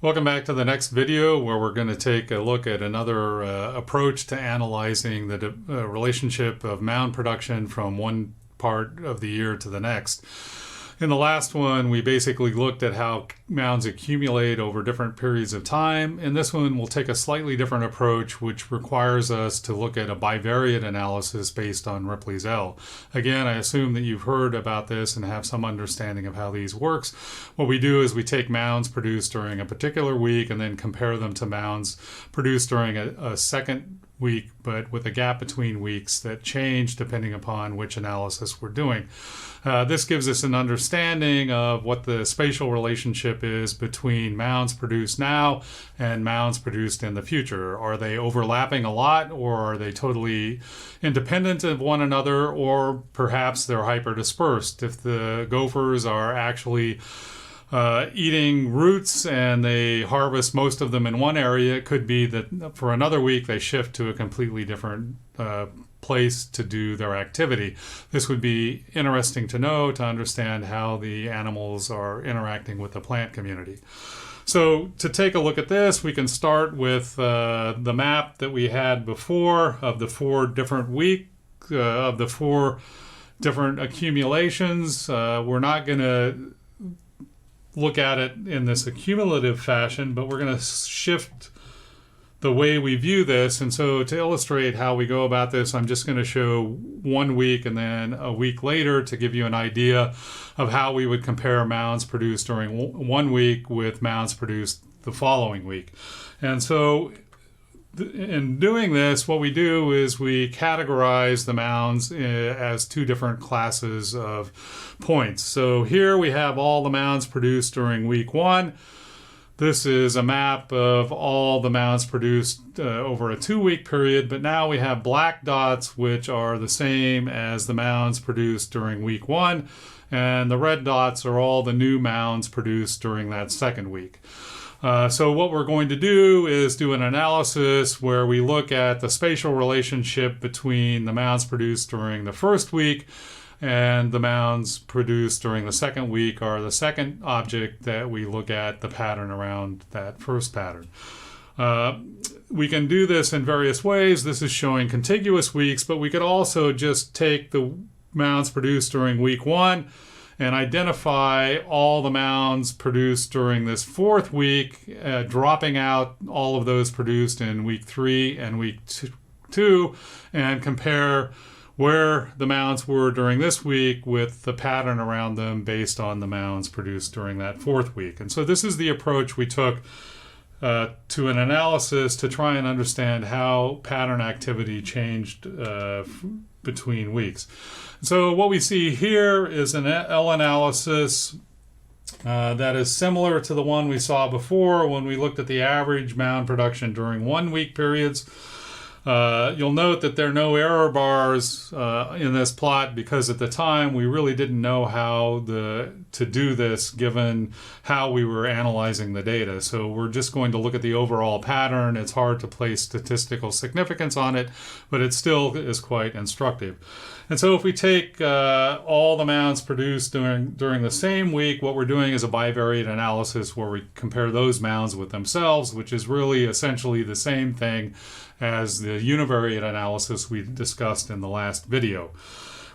Welcome back to the next video where we're going to take a look at another approach to analyzing the relationship of mound production from one part of the year to the next. In the last one, we basically looked at how mounds accumulate over different periods of time. In this one, we'll take a slightly different approach, which requires us to look at a bivariate analysis based on Ripley's L. Again, I assume that you've heard about this and have some understanding of how these works. What we do is we take mounds produced during a particular week and then compare them to mounds produced during a second week, but with a gap between weeks that change depending upon which analysis we're doing. This gives us an understanding of what the spatial relationship is between mounds produced now and mounds produced in the future. Are they overlapping a lot, or are they totally independent of one another, or perhaps they're hyper-dispersed? If the gophers are actually eating roots and they harvest most of them in one area, it could be that for another week they shift to a completely different place to do their activity. This would be interesting to know to understand how the animals are interacting with the plant community. So to take a look at this, we can start with the map that we had before of the four different accumulations. We're not going to look at it in this accumulative fashion, but we're going to shift the way we view this. And so to illustrate how we go about this, I'm just going to show 1 week and then a week later to give you an idea of how we would compare mounds produced during 1 week with mounds produced the following week. And so in doing this, what we do is we categorize the mounds as two different classes of points. So here we have all the mounds produced during week 1. This is a map of all the mounds produced over a 2-week period, but now we have black dots, which are the same as the mounds produced during week 1, and the red dots are all the new mounds produced during that second week. So what we're going to do is do an analysis where we look at the spatial relationship between the mounds produced during the first week and the mounds produced during the second week are the second object that we look at the pattern around that first pattern. We can do this in various ways. This is showing contiguous weeks, but we could also just take the mounds produced during week 1 and identify all the mounds produced during this fourth week, dropping out all of those produced in week 3 and week 2, and compare where the mounds were during this week with the pattern around them based on the mounds produced during that fourth week. And so this is the approach we took to an analysis to try and understand how pattern activity changed between weeks. So what we see here is an L analysis that is similar to the one we saw before when we looked at the average mound production during 1 week periods. You'll note that there are no error bars in this plot because at the time we really didn't know how to do this given how we were analyzing the data. So we're just going to look at the overall pattern. It's hard to place statistical significance on it, but it still is quite instructive. And so if we take all the mounds produced during the same week, what we're doing is a bivariate analysis where we compare those mounds with themselves, which is really essentially the same thing as the univariate analysis we discussed in the last video.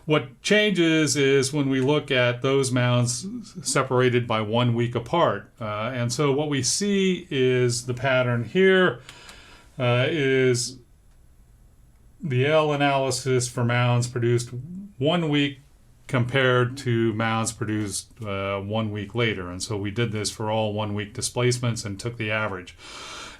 What changes is when we look at those mounds separated by 1 week apart. And so what we see is the pattern here is the L analysis for mounds produced 1 week compared to mounds produced 1 week later. And so we did this for all 1 week displacements and took the average.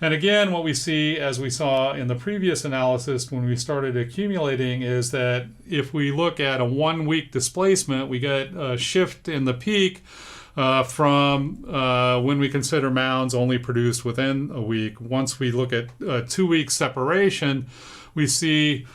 And again, what we see, as we saw in the previous analysis when we started accumulating, is that if we look at a 1 week displacement, we get a shift in the peak from when we consider mounds only produced within a week. Once we look at a 2 week separation, we see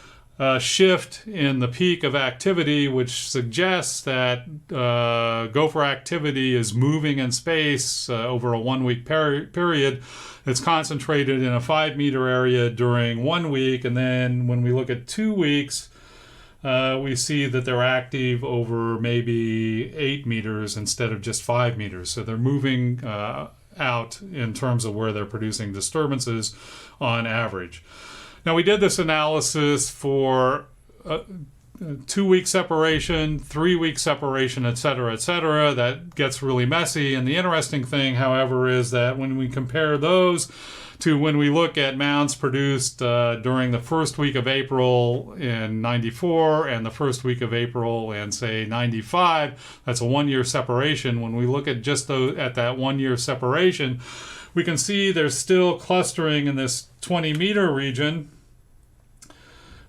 shift in the peak of activity, which suggests that gopher activity is moving in space over a 1 week period. It's concentrated in a 5-meter area during 1 week, and then when we look at 2 weeks, we see that they're active over maybe 8 meters instead of just 5 meters. So they're moving out in terms of where they're producing disturbances on average. Now, we did this analysis for 2-week separation, 3-week separation, et cetera, that gets really messy. And the interesting thing, however, is that when we compare those to when we look at mounds produced during the first week of April in 94 and the first week of April in, say, 95, that's a 1-year separation. When we look at just at that 1-year separation, we can see there's still clustering in this 20-meter region,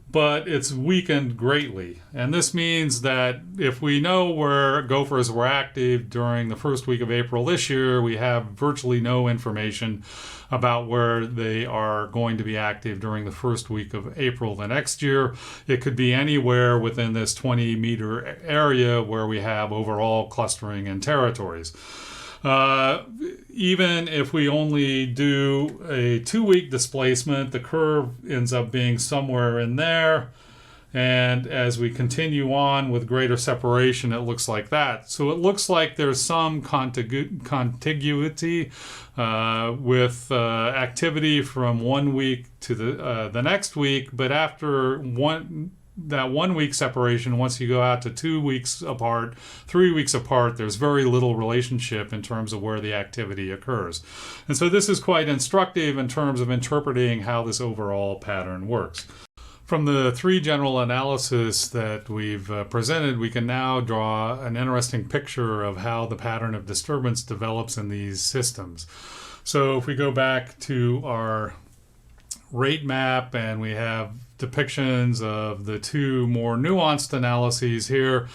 but it's weakened greatly. And this means that if we know where gophers were active during the first week of April this year, we have virtually no information about where they are going to be active during the first week of April the next year. It could be anywhere within this 20-meter area where we have overall clustering in territories. Even if we only do a 2-week displacement, the curve ends up being somewhere in there. And as we continue on with greater separation, it looks like that. So it looks like there's some contiguity with activity from 1 week to the next week. But after that 1 week separation, once you go out to 2 weeks apart, 3 weeks apart, there's very little relationship in terms of where the activity occurs. And so this is quite instructive in terms of interpreting how this overall pattern works. From the 3 general analysis that we've presented, we can now draw an interesting picture of how the pattern of disturbance develops in these systems. So if we go back to our rate map and we have depictions of the 2 more nuanced analyses here,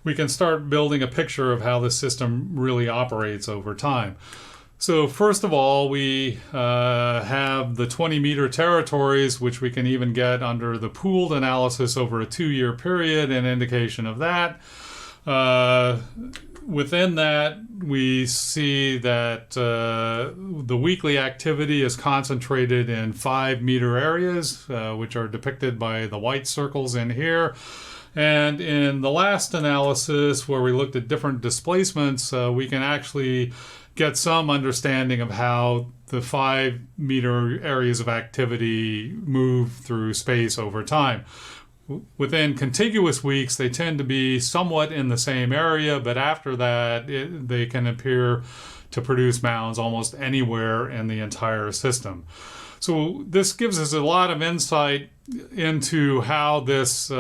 we can start building a picture of how the system really operates over time. So first of all, we have the 20-meter territories, which we can even get under the pooled analysis over a 2-year period, an indication of that. Within that, we see that the weekly activity is concentrated in 5-meter areas, which are depicted by the white circles in here. And in the last analysis, where we looked at different displacements, we can actually get some understanding of how the 5-meter areas of activity move through space over time. Within contiguous weeks, they tend to be somewhat in the same area, but after that, they can appear to produce mounds almost anywhere in the entire system. So this gives us a lot of insight into how this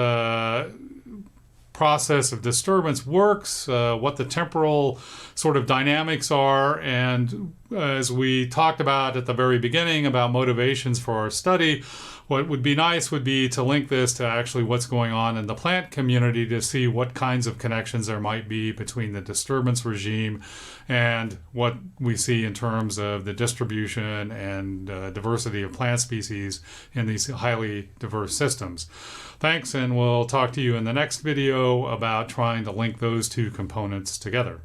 process of disturbance works, what the temporal sort of dynamics are, and as we talked about at the very beginning about motivations for our study, what would be nice would be to link this to actually what's going on in the plant community to see what kinds of connections there might be between the disturbance regime and what we see in terms of the distribution and diversity of plant species in these highly diverse systems. Thanks, and we'll talk to you in the next video about trying to link those 2 components together.